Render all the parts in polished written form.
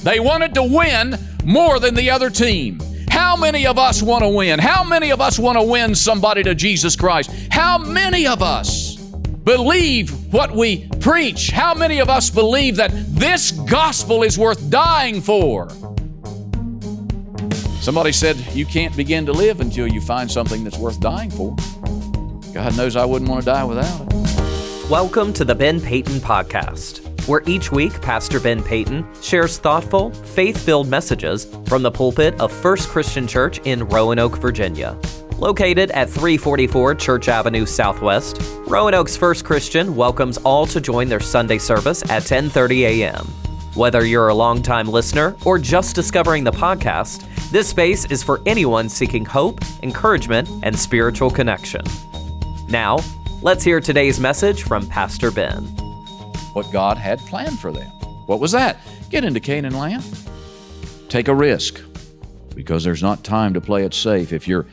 They wanted to win more than the other team. How many of us want to win? How many of us want to win somebody to Jesus Christ? How many of us believe what we preach? How many of us believe that this gospel is worth dying for? Somebody said, you can't begin to live until you find something that's worth dying for. God knows I wouldn't want to die without it. Welcome to the Ben Peyton Podcast, where each week Pastor Ben Peyton shares thoughtful, faith-filled messages from the pulpit of First Christian Church in Roanoke, Virginia. Located at 344 Church Avenue Southwest, Roanoke's First Christian welcomes all to join their Sunday service at 10:30 a.m. Whether you're a longtime listener or just discovering the podcast, this space is for anyone seeking hope, encouragement, and spiritual connection. Now, let's hear today's message from Pastor Ben. What God had planned for them. What was that? Get into Canaan land. Take a risk, because there's not time to play it safe. If you're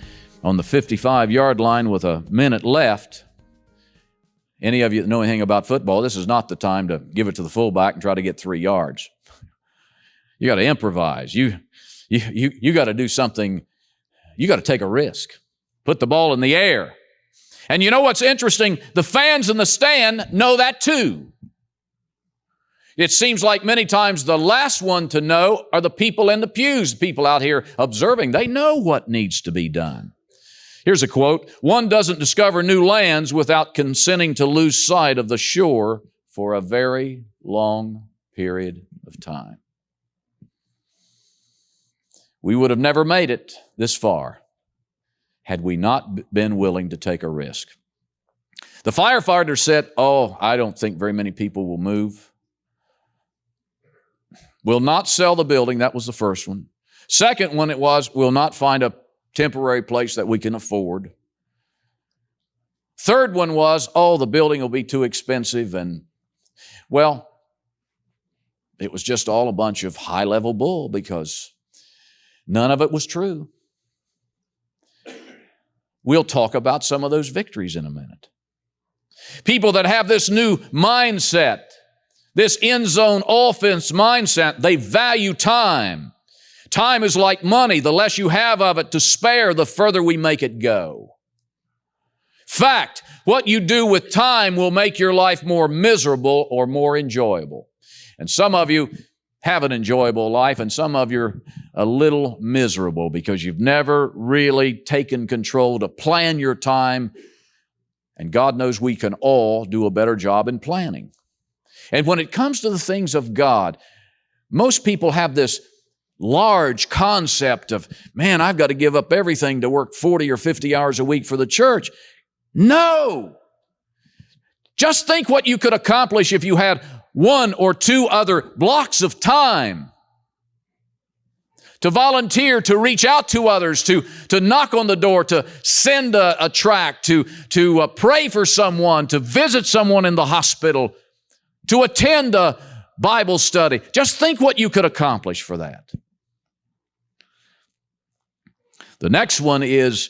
on the 55-yard line with a minute left, any of you that know anything about football, this is not the time to give it to the fullback and try to get 3 yards. You got to improvise. You got to do something. You got to take a risk. Put the ball in the air. And you know what's interesting? The fans in the stand know that too. It seems like many times the last one to know are the people in the pews, people out here observing. They know what needs to be done. Here's a quote: "One doesn't discover new lands without consenting to lose sight of the shore for a very long period of time." We would have never made it this far had we not been willing to take a risk. The firefighter said, I don't think very many people will move. Will not sell the building. That was the first one. Second one, it was, will not find a temporary place that we can afford. Third one was, the building will be too expensive. And, well, it was just all a bunch of high-level bull, because none of it was true. We'll talk about some of those victories in a minute. People that have this new mindset, this end zone offense mindset, they value time. Time is like money. The less you have of it to spare, the further we make it go. Fact, what you do with time will make your life more miserable or more enjoyable. And some of you have an enjoyable life, and some of you are a little miserable because you've never really taken control to plan your time. And God knows we can all do a better job in planning. And when it comes to the things of God, most people have this large concept of, man, I've got to give up everything to work 40 or 50 hours a week for the church. No! Just think what you could accomplish if you had 1 or 2 other blocks of time to volunteer, to reach out to others, to knock on the door, to send a tract, to pray for someone, to visit someone in the hospital, to attend a Bible study. Just think what you could accomplish for that. The next one is,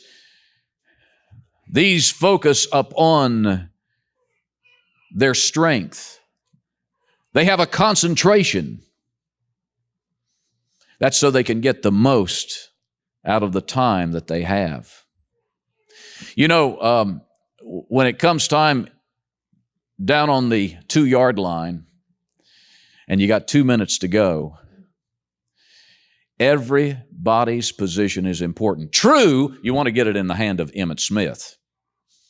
these focus upon their strength. They have a concentration. That's so they can get the most out of the time that they have. You know, when it comes time down on the 2-yard line and you got 2 minutes to go, everybody's position is important. True, you want to get it in the hand of Emmitt Smith.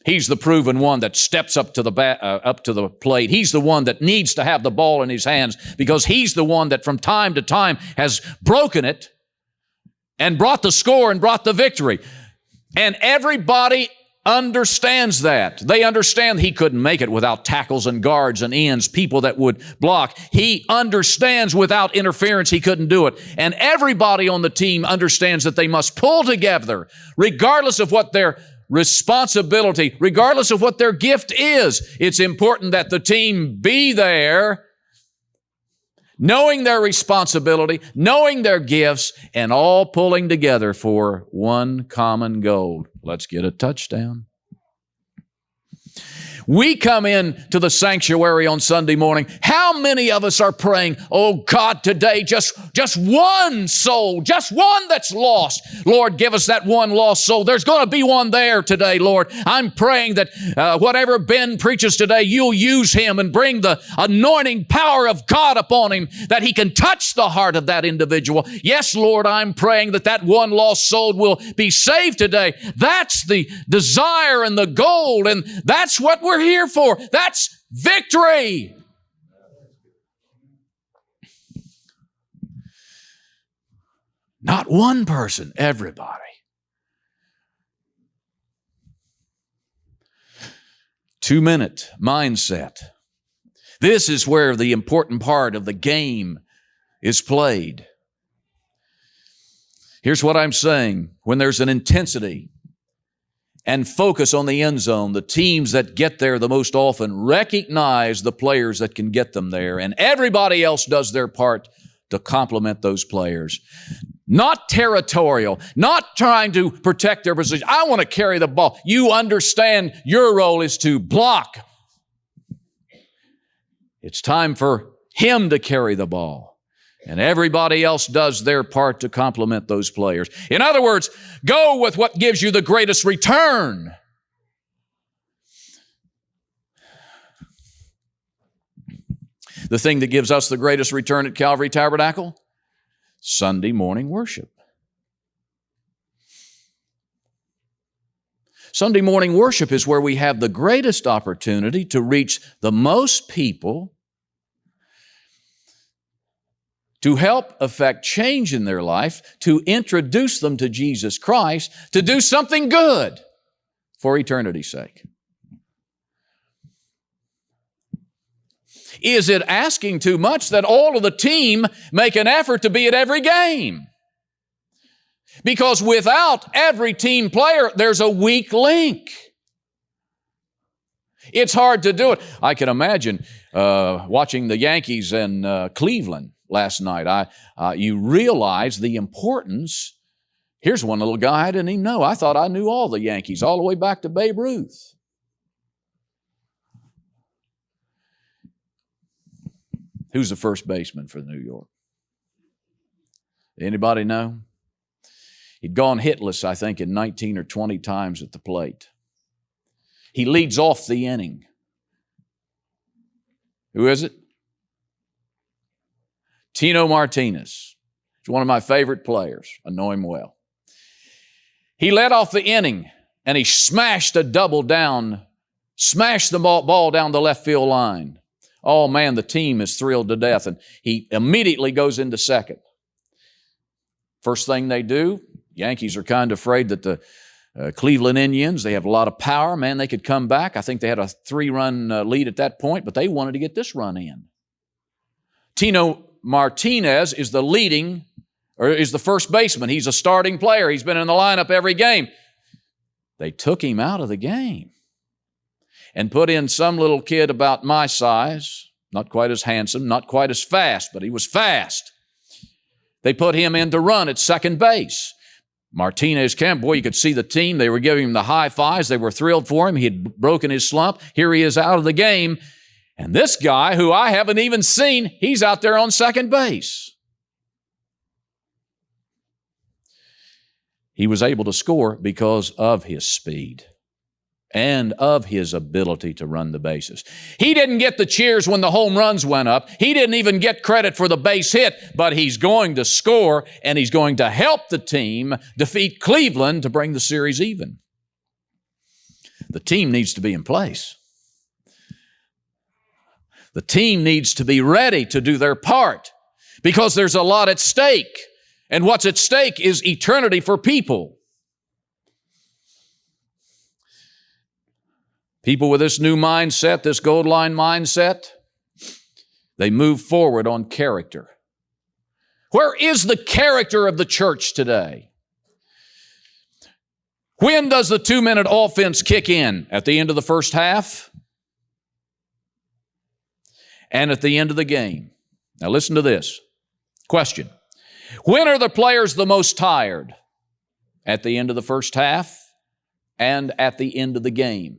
He's the proven one that steps up to the plate. He's the one that needs to have the ball in his hands, because he's the one that from time to time has broken it and brought the score and brought the victory. And everybody understands that. They understand he couldn't make it without tackles and guards and ends, people that would block. He understands without interference he couldn't do it. And everybody on the team understands that they must pull together, regardless of what their responsibility, regardless of what their gift is. It's important that the team be there, knowing their responsibility, knowing their gifts, and all pulling together for one common goal. Let's get a touchdown. We come in to the sanctuary on Sunday morning. How many of us are praying, oh God, today just one soul, just one that's lost. Lord, give us that one lost soul. There's going to be one there today, Lord. I'm praying that whatever Ben preaches today, you'll use him and bring the anointing power of God upon him, that he can touch the heart of that individual. Yes, Lord, I'm praying that that one lost soul will be saved today. That's the desire and the goal, and that's what we're here for. That's victory. Not one person, everybody. Two-minute mindset. This is where the important part of the game is played. Here's what I'm saying. When there's an intensity and focus on the end zone, the teams that get there the most often recognize the players that can get them there, and everybody else does their part to complement those players. Not territorial, not trying to protect their position. I want to carry the ball. You understand your role is to block. It's time for him to carry the ball, and everybody else does their part to complement those players. In other words, go with what gives you the greatest return. The thing that gives us the greatest return at Calvary Tabernacle? Sunday morning worship. Sunday morning worship is where we have the greatest opportunity to reach the most people, to help affect change in their life, to introduce them to Jesus Christ, to do something good for eternity's sake. Is it asking too much that all of the team make an effort to be at every game? Because without every team player, there's a weak link. It's hard to do it. I can imagine watching the Yankees and Cleveland last night. You realize the importance. Here's one little guy I didn't even know. I thought I knew all the Yankees, all the way back to Babe Ruth. Who's the first baseman for New York? Anybody know? He'd gone hitless, I think, in 19 or 20 times at the plate. He leads off the inning. Who is it? Tino Martinez. He's one of my favorite players. I know him well. He led off the inning, and he smashed a double down, smashed the ball down the left field line. Oh man, the team is thrilled to death, and he immediately goes into second. First thing they do, Yankees are kind of afraid that the Cleveland Indians, they have a lot of power. Man, they could come back. I think they had a 3-run lead at that point, but they wanted to get this run in. Tino Martinez is the first baseman. He's a starting player. He's been in the lineup every game. They took him out of the game and put in some little kid about my size, not quite as handsome, not quite as fast, but he was fast. They put him in to run at second base. Martinez came, boy, you could see the team. They were giving him the high fives. They were thrilled for him. He had broken his slump. Here he is out of the game. And this guy, who I haven't even seen, he's out there on second base. He was able to score because of his speed and of his ability to run the bases. He didn't get the cheers when the home runs went up. He didn't even get credit for the base hit, but he's going to score, and he's going to help the team defeat Cleveland to bring the series even. The team needs to be in place. The team needs to be ready to do their part because there's a lot at stake, and what's at stake is eternity for people. People with this new mindset, this gold line mindset, they move forward on character. Where is the character of the church today? When does the 2-minute offense kick in? At the end of the first half and at the end of the game. Now listen to this. Question. When are the players the most tired? At the end of the first half and at the end of the game.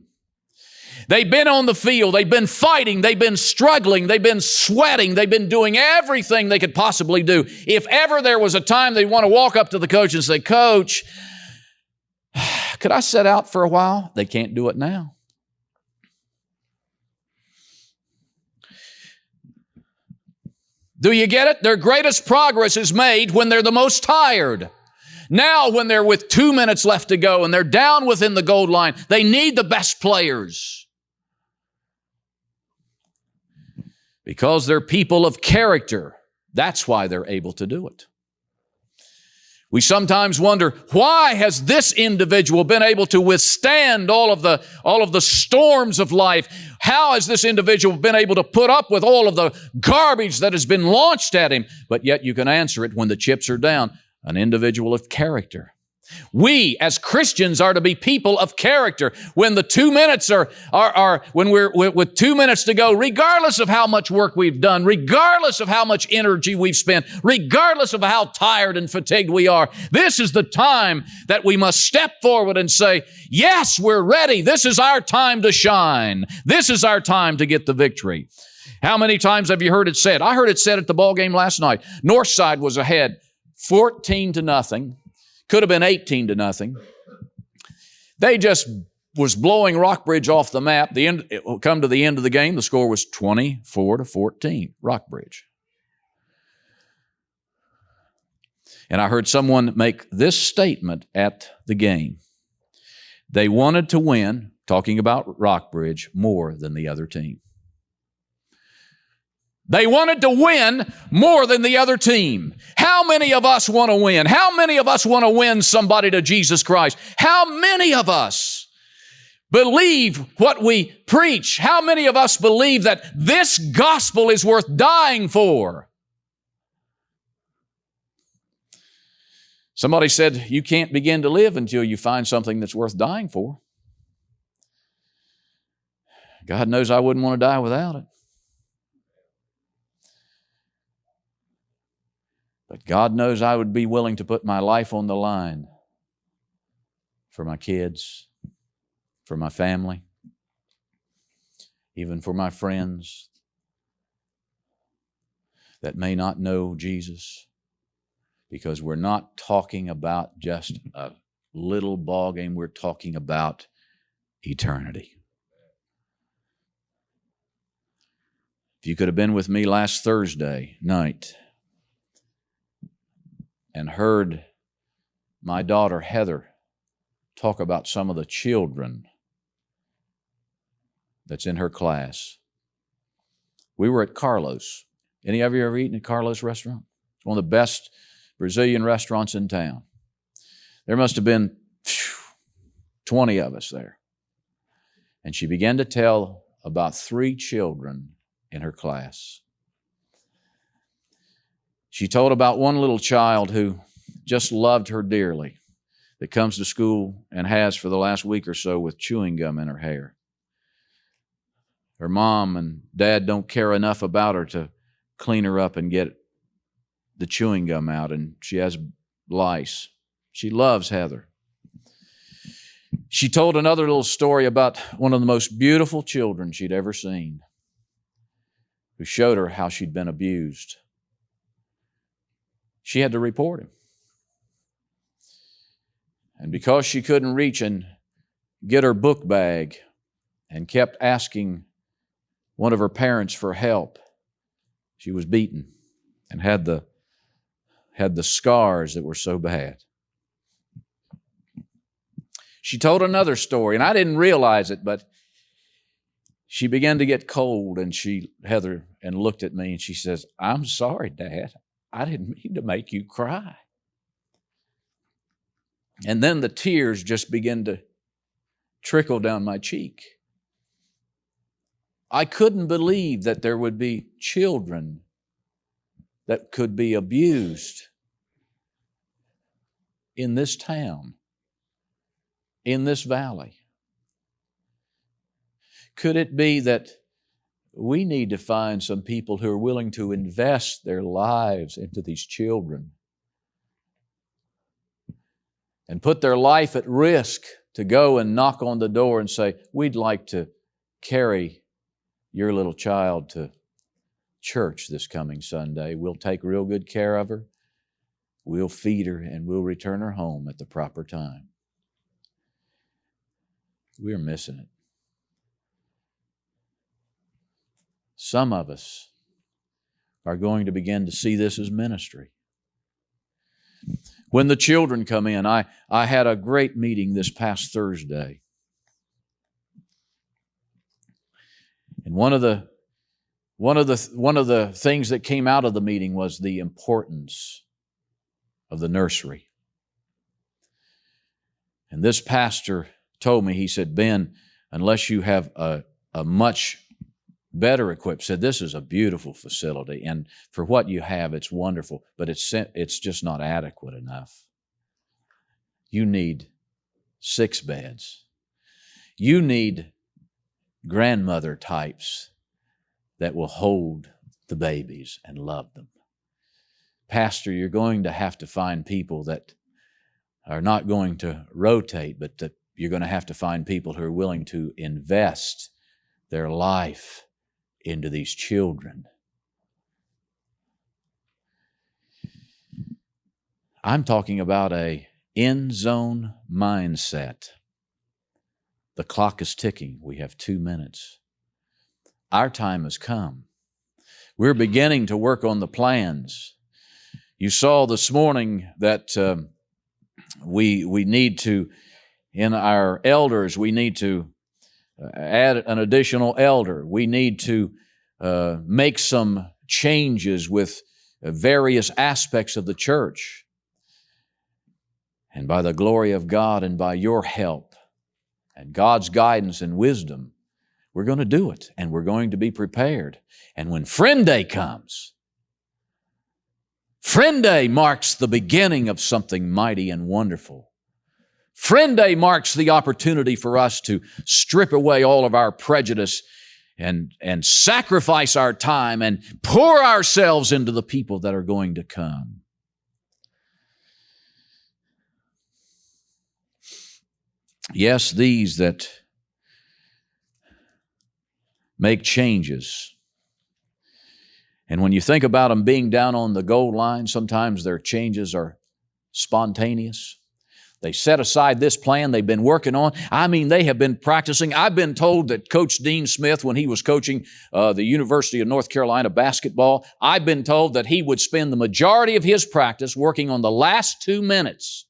They've been on the field. They've been fighting. They've been struggling. They've been sweating. They've been doing everything they could possibly do. If ever there was a time they want to walk up to the coach and say, Coach, could I sit out for a while? They can't do it now. Do you get it? Their greatest progress is made when they're the most tired. Now, when they're with 2 minutes left to go and they're down within the goal line, they need the best players. Because they're people of character. That's why they're able to do it. We sometimes wonder, why has this individual been able to withstand all of the storms of life? How has this individual been able to put up with all of the garbage that has been launched at him? But yet you can answer it when the chips are down. An individual of character. We, as Christians, are to be people of character. When the 2 minutes when we're with 2 minutes to go, regardless of how much work we've done, regardless of how much energy we've spent, regardless of how tired and fatigued we are, this is the time that we must step forward and say, yes, we're ready. This is our time to shine. This is our time to get the victory. How many times have you heard it said? I heard it said at the ball game last night. Northside was ahead 14-0. Could have been 18-0. They just was blowing Rockbridge off the map. Come to the end of the game, the score was 24-14, Rockbridge. And I heard someone make this statement at the game. They wanted to win, talking about Rockbridge, more than the other team. They wanted to win more than the other team. How many of us want to win? How many of us want to win somebody to Jesus Christ? How many of us believe what we preach? How many of us believe that this gospel is worth dying for? Somebody said, you can't begin to live until you find something that's worth dying for. God knows I wouldn't want to die without it. But God knows I would be willing to put my life on the line for my kids, for my family, even for my friends that may not know Jesus, because we're not talking about just a little ball game. We're talking about eternity. If you could have been with me last Thursday night and heard my daughter Heather talk about some of the children that's in her class. We were at Carlos. Any of you ever eaten at Carlos restaurant? It's one of the best Brazilian restaurants in town. There must have been 20 of us there. And she began to tell about 3 children in her class. She told about one little child who just loved her dearly, that comes to school and has for the last week or so with chewing gum in her hair. Her mom and dad don't care enough about her to clean her up and get the chewing gum out, and she has lice. She loves Heather. She told another little story about one of the most beautiful children she'd ever seen, who showed her how she'd been abused. She had to report him. And because she couldn't reach and get her book bag and kept asking one of her parents for help, she was beaten and had the scars that were so bad. She told another story, and I didn't realize it, but she began to get cold, and Heather looked at me and she says, "I'm sorry, Dad. I didn't mean to make you cry." And then the tears just began to trickle down my cheek. I couldn't believe that there would be children that could be abused in this town, in this valley. Could it be that we need to find some people who are willing to invest their lives into these children and put their life at risk to go and knock on the door and say, "We'd like to carry your little child to church this coming Sunday. We'll take real good care of her. We'll feed her and we'll return her home at the proper time. We're missing it. Some of us are going to begin to see this as ministry. When the children come in, I had a great meeting this past Thursday. And one of the things that came out of the meeting was the importance of the nursery. And this pastor told me, he said, Ben, unless you have a much better equipped, said this is a beautiful facility, and for what you have, it's wonderful, but it's just not adequate enough. You need 6 beds. You need grandmother types that will hold the babies and love them. Pastor, you're going to have to find people that are not going to rotate, but that you're going to have to find people who are willing to invest their life into these children. I'm talking about a end-zone mindset. The clock is ticking. We have 2 minutes. Our time has come. We're beginning to work on the plans. You saw this morning that we need to, in our elders, we need to add an additional elder. We need to make some changes with various aspects of the church. And by the glory of God and by your help and God's guidance and wisdom, we're going to do it, and we're going to be prepared. And when Friend Day comes, Friend Day marks the beginning of something mighty and wonderful. Friend Day marks the opportunity for us to strip away all of our prejudice and sacrifice our time and pour ourselves into the people that are going to come. Yes, these that make changes. And when you think about them being down on the goal line, sometimes their changes are spontaneous. They set aside this plan they've been working on. I mean, they have been practicing. I've been told that Coach Dean Smith, when he was coaching the University of North Carolina basketball, I've been told that he would spend the majority of his practice working on the last 2 minutes.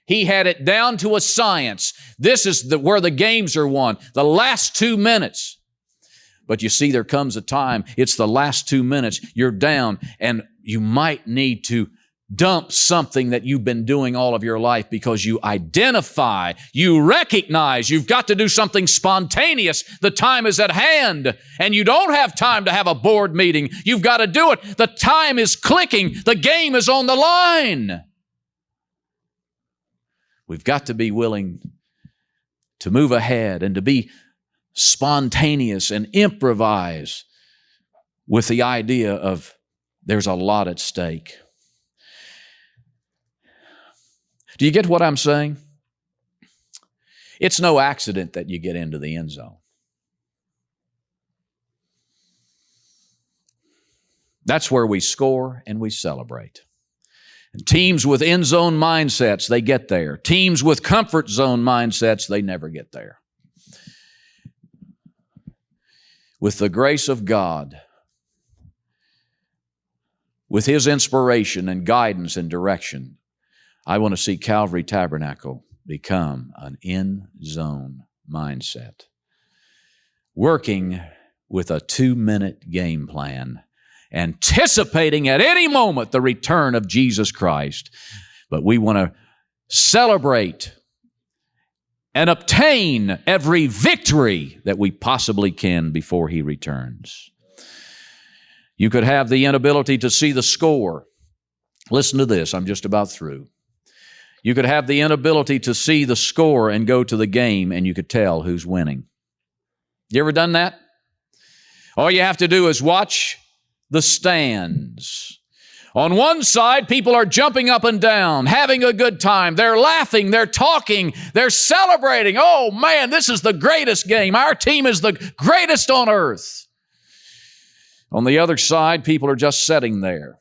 He had it down to a science. This is where the games are won, the last 2 minutes. But you see, there comes a time, it's the last 2 minutes, you're down, and you might need to dump something that you've been doing all of your life because you identify, you recognize you've got to do something spontaneous. The time is at hand, and you don't have time to have a board meeting. You've got to do it. The time is clicking. The game is on the line. We've got to be willing to move ahead and to be spontaneous and improvise with the idea of there's a lot at stake. Do you get what I'm saying? It's no accident that you get into the end zone. That's where we score and we celebrate. And teams with end zone mindsets, they get there. Teams with comfort zone mindsets, they never get there. With the grace of God, with His inspiration and guidance and direction, I want to see Calvary Tabernacle become an in-zone mindset. Working with a 2-minute game plan, anticipating at any moment the return of Jesus Christ. But we want to celebrate and obtain every victory that we possibly can before He returns. You could have the inability to see the score. Listen to this, I'm just about through. You could have the inability to see the score and go to the game and you could tell who's winning. You ever done that? All you have to do is watch the stands. On one side, people are jumping up and down, having a good time. They're laughing, they're talking, they're celebrating. Oh man, this is the greatest game. Our team is the greatest on earth. On the other side, people are just sitting there.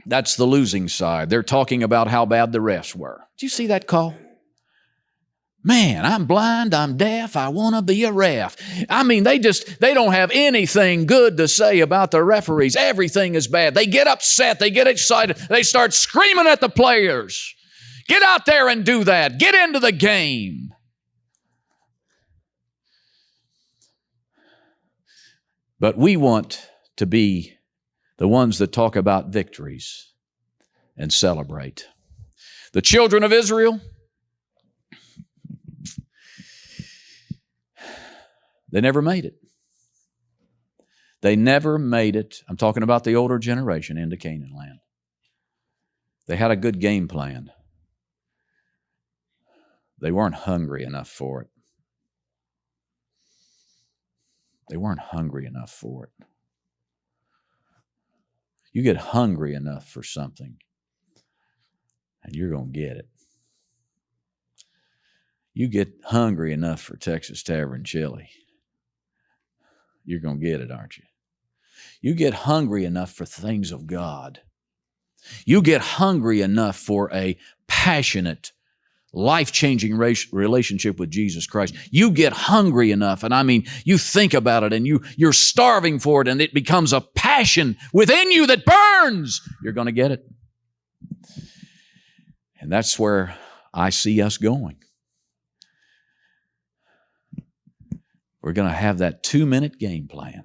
That's the losing side. They're talking about how bad the refs were. Did you see that call? Man, I'm blind, I'm deaf, I want to be a ref. I mean, they don't have anything good to say about the referees. Everything is bad. They get upset, they get excited, they start screaming at the players. Get out there and do that. Get into the game. But we want to be the ones that talk about victories and celebrate. The children of Israel, they never made it. They never made it. I'm talking about the older generation into Canaan land. They had a good game plan. They weren't hungry enough for it. They weren't hungry enough for it. You get hungry enough for something, and you're going to get it. You get hungry enough for Texas Tavern chili, you're going to get it, aren't you? You get hungry enough for things of God. You get hungry enough for a passionate, life-changing relationship with Jesus Christ. You get hungry enough, and I mean, you think about it, and you're starving for it, and it becomes a passion within you that burns. You're going to get it. And that's where I see us going. We're going to have that 2-minute game plan.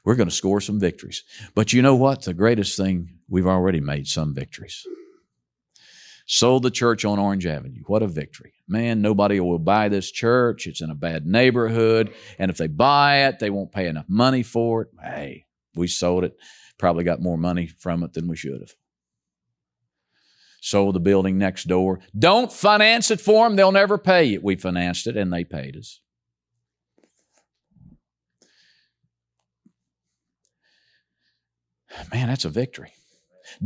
We're going to score some victories. But you know what? The greatest thing, we've already made some victories. Sold the church on Orange Avenue. What a victory. Man, nobody will buy this church. It's in a bad neighborhood. And if they buy it, they won't pay enough money for it. Hey, we sold it. Probably got more money from it than we should have. Sold the building next door. Don't finance it for them. They'll never pay you. We financed it and they paid us. Man, that's a victory.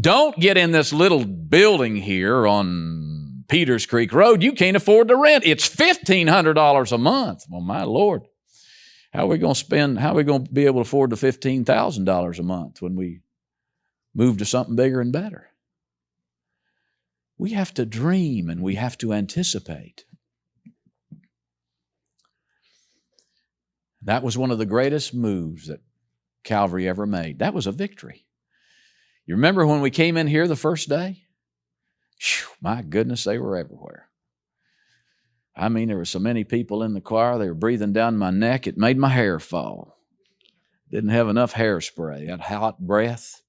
Don't get in this little building here on Peters Creek Road. You can't afford to rent. It's $1,500 a month. Well, my Lord, how are we going to be able to afford the $15,000 a month when we move to something bigger and better? We have to dream and we have to anticipate. That was one of the greatest moves that Calvary ever made. That was a victory. You remember when we came in here the first day? Whew, my goodness, they were everywhere. I mean, there were so many people in the choir, they were breathing down my neck, it made my hair fall. Didn't have enough hairspray, that hot breath.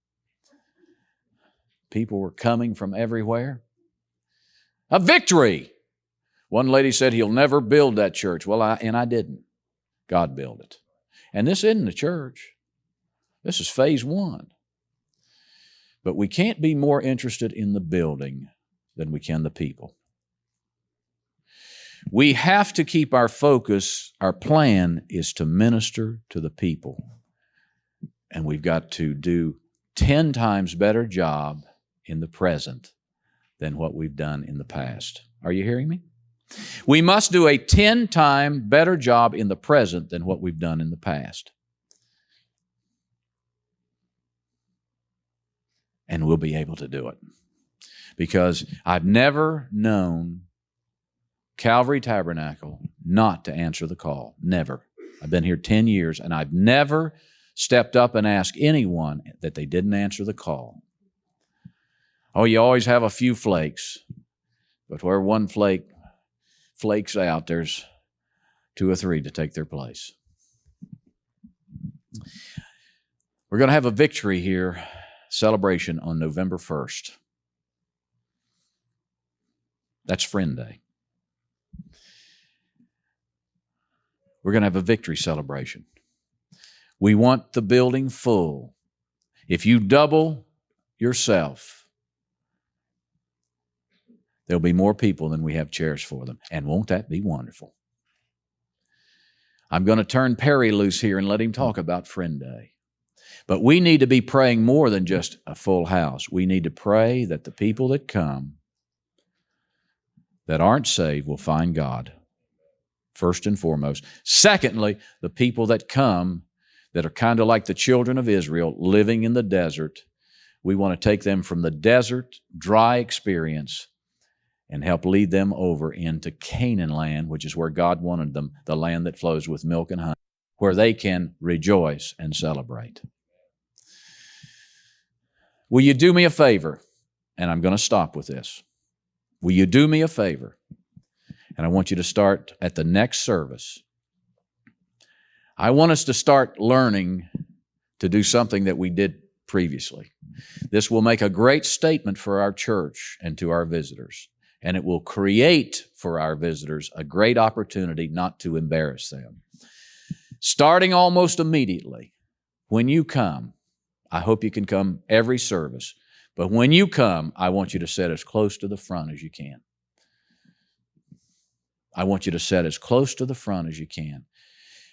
People were coming from everywhere. A victory. One lady said, he'll never build that church. Well, I didn't. God built it. And this isn't the church. This is phase 1. But we can't be more interested in the building than we can the people. We have to keep our focus. Our plan is to minister to the people. And we've got to do 10 times better job in the present than what we've done in the past. Are you hearing me? We must do a 10-time better job in the present than what we've done in the past. And we'll be able to do it. Because I've never known Calvary Tabernacle not to answer the call. Never. I've been here 10 years, and I've never stepped up and asked anyone that they didn't answer the call. Oh, you always have a few flakes, but where one flake flakes out, there's 2 or 3 to take their place. We're going to have a victory here, celebration on November 1st. That's Friend Day. We're going to have a victory celebration. We want the building full. If you double yourself, there'll be more people than we have chairs for them. And won't that be wonderful? I'm going to turn Perry loose here and let him talk about Friend Day. But we need to be praying more than just a full house. We need to pray that the people that come that aren't saved will find God, first and foremost. Secondly, the people that come that are kind of like the children of Israel living in the desert, we want to take them from the desert, dry experience and help lead them over into Canaan land, which is where God wanted them, the land that flows with milk and honey, where they can rejoice and celebrate. Will you do me a favor? And I'm going to stop with this. Will you do me a favor? And I want you to start at the next service. I want us to start learning to do something that we did previously. This will make a great statement for our church and to our visitors, and it will create for our visitors a great opportunity not to embarrass them. Starting almost immediately, when you come, I hope you can come every service, but when you come, I want you to sit as close to the front as you can. I want you to sit as close to the front as you can.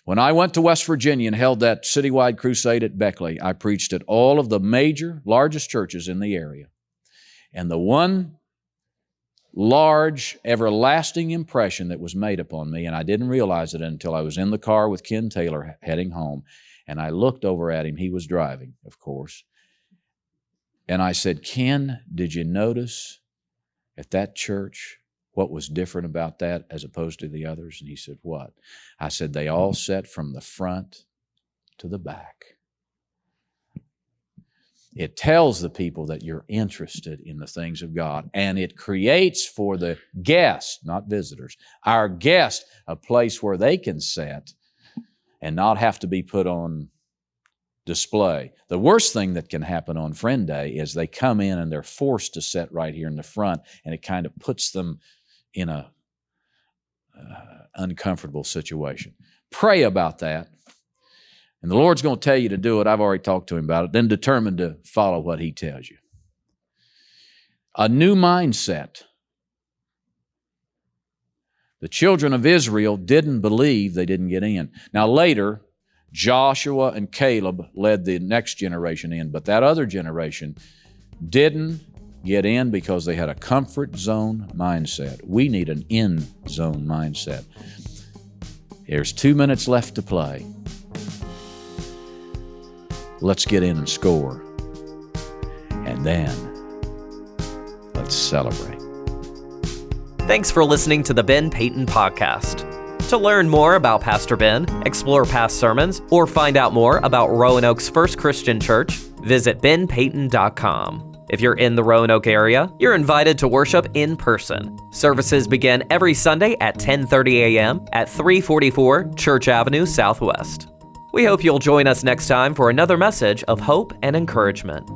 When I went to West Virginia and held that citywide crusade at Beckley, I preached at all of the major, largest churches in the area. And the one large, everlasting impression that was made upon me, and I didn't realize it until I was in the car with Ken Taylor heading home, and I looked over at him. He was driving, of course. And I said, Ken, did you notice at that church what was different about that as opposed to the others? And he said, what? I said, they all sat from the front to the back. It tells the people that you're interested in the things of God, and it creates for the guests, not visitors, our guests, a place where they can sit and not have to be put on display. The worst thing that can happen on Friend Day is they come in and they're forced to sit right here in the front, and it kind of puts them in a uncomfortable situation. Pray about that. And the Lord's going to tell you to do it. I've already talked to Him about it. Then determine to follow what He tells you. A new mindset. The children of Israel didn't believe, they didn't get in. Now later, Joshua and Caleb led the next generation in, but that other generation didn't get in because they had a comfort zone mindset. We need an in zone mindset. There's 2 minutes left to play. Let's get in and score. And then, let's celebrate. Thanks for listening to the Ben Peyton Podcast. To learn more about Pastor Ben, explore past sermons, or find out more about Roanoke's First Christian Church, visit benpeyton.com. If you're in the Roanoke area, you're invited to worship in person. Services begin every Sunday at 10:30 a.m. at 344 Church Avenue Southwest. We hope you'll join us next time for another message of hope and encouragement.